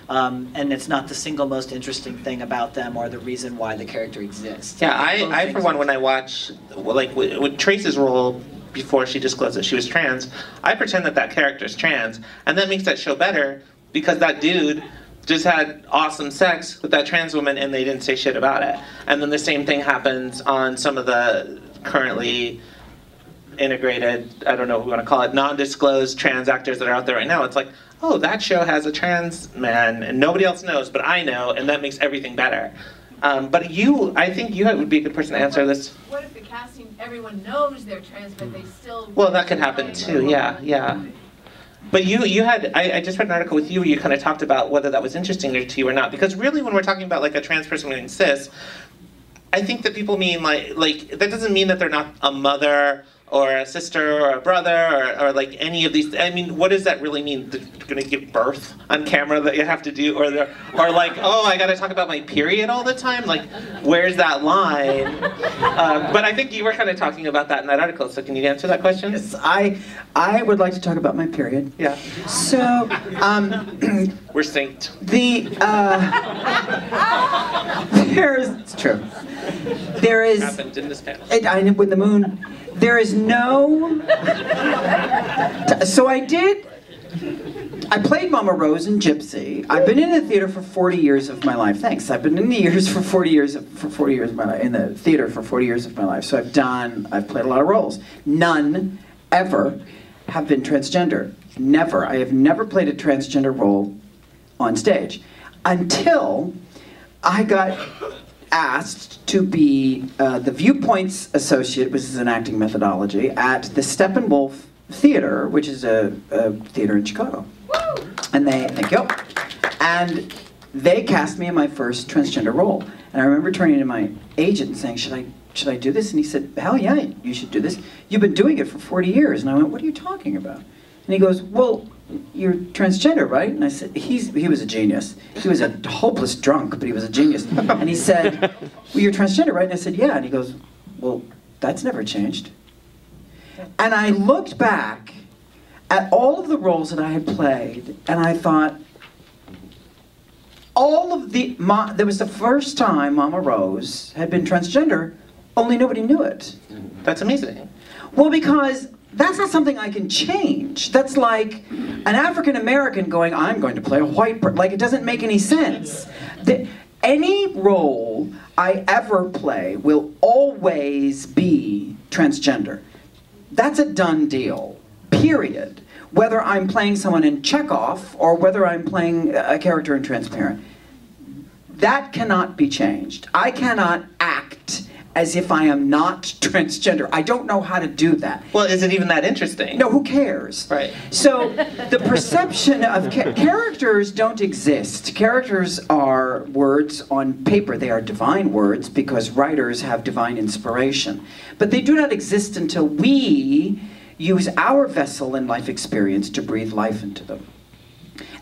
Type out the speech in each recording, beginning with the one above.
and it's not the single most interesting thing about them or the reason why the character exists. Yeah, I for one, when I watch, like, with Trace's role, before she disclosed that she was trans, I pretend that that character's trans, and that makes that show better, because that dude just had awesome sex with that trans woman and they didn't say shit about it. And then the same thing happens on some of the currently integrated, I don't know what you want to call it, non-disclosed trans actors that are out there right now. It's like, oh, that show has a trans man and nobody else knows, but I know, and that makes everything better. But I think you would be a good person to answer this. What if the casting, everyone knows they're trans, but they still... Well, that could happen too, yeah. But you had, I just read an article with you where you kind of talked about whether that was interesting to you or not. Because really when we're talking about like a trans person being cis, I think that people mean like that doesn't mean that they're not a mother or a sister or a brother or like any of these. I mean, what does that really mean? They're going to give birth on camera that you have to do, or like, oh, I got to talk about my period all the time. Like, where's that line? But I think you were kind of talking about that in that article. So can you answer that question? Yes, I would like to talk about my period. Yeah. So, we're synced. It's true. There is. Happened in this panel. With the moon. There is no... So I played Mama Rose in Gypsy. I've been in the theater for 40 years of my life. Thanks. I've been in the years for 40 years of my life, in the theater for 40 years of my life. So I've played a lot of roles. None ever have been transgender. Never. I have never played a transgender role on stage until I got asked to be the Viewpoints Associate, which is an acting methodology, at the Steppenwolf Theater, which is a theater in Chicago. Woo! And and they cast me in my first transgender role. And I remember turning to my agent and saying, should I do this? And he said, hell yeah, you should do this. You've been doing it for 40 years. And I went, what are you talking about? And he goes, well, you're transgender, right? And I said, he was a genius. He was a hopeless drunk, but he was a genius. And he said, well, you're transgender, right? And I said, yeah. And he goes, well, that's never changed. And I looked back at all of the roles that I had played, and I thought, there was the first time Mama Rose had been transgender, only nobody knew it. That's amazing. Well, because that's not something I can change. That's like an African American going, I'm going to play a white person. Like, it doesn't make any sense. Any role I ever play will always be transgender. That's a done deal, period. Whether I'm playing someone in Chekhov or whether I'm playing a character in Transparent. That cannot be changed. I cannot act as if I am not transgender. I don't know how to do that. Well, is it even that interesting? No, who cares? Right. So the perception of characters don't exist. Characters are words on paper. They are divine words because writers have divine inspiration. But they do not exist until we use our vessel and life experience to breathe life into them.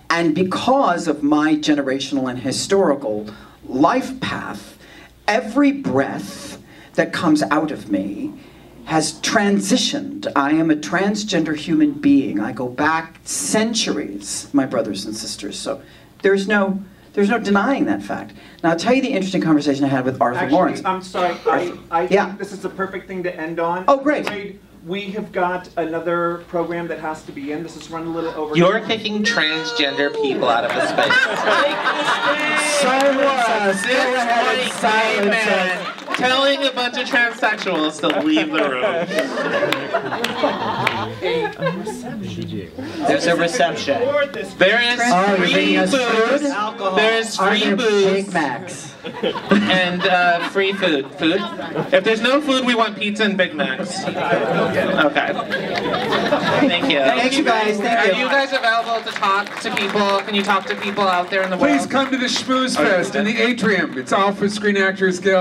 And because of my generational and historical life path, every breath that comes out of me has transitioned. I am a transgender human being. I go back centuries, my brothers and sisters. So there's no denying that fact. Now I'll tell you the interesting conversation I had with Arthur Lawrence. I'm sorry, I think this is the perfect thing to end on. Oh, great. We have got another program that has to be in. This is run a little over. You're kicking transgender people out of the space. Cis white man telling a bunch of transsexuals to leave the room. There's a reception. There is free food. There is free booze. Big Macs. And free food. If there's no food, we want pizza and Big Macs. Okay. Thank you. Thank you guys. Thank you. Are you guys available to talk to people? Can you talk to people out there in the world? Please come to the Schmooze Fest in the atrium. It's all for Screen Actors Guild.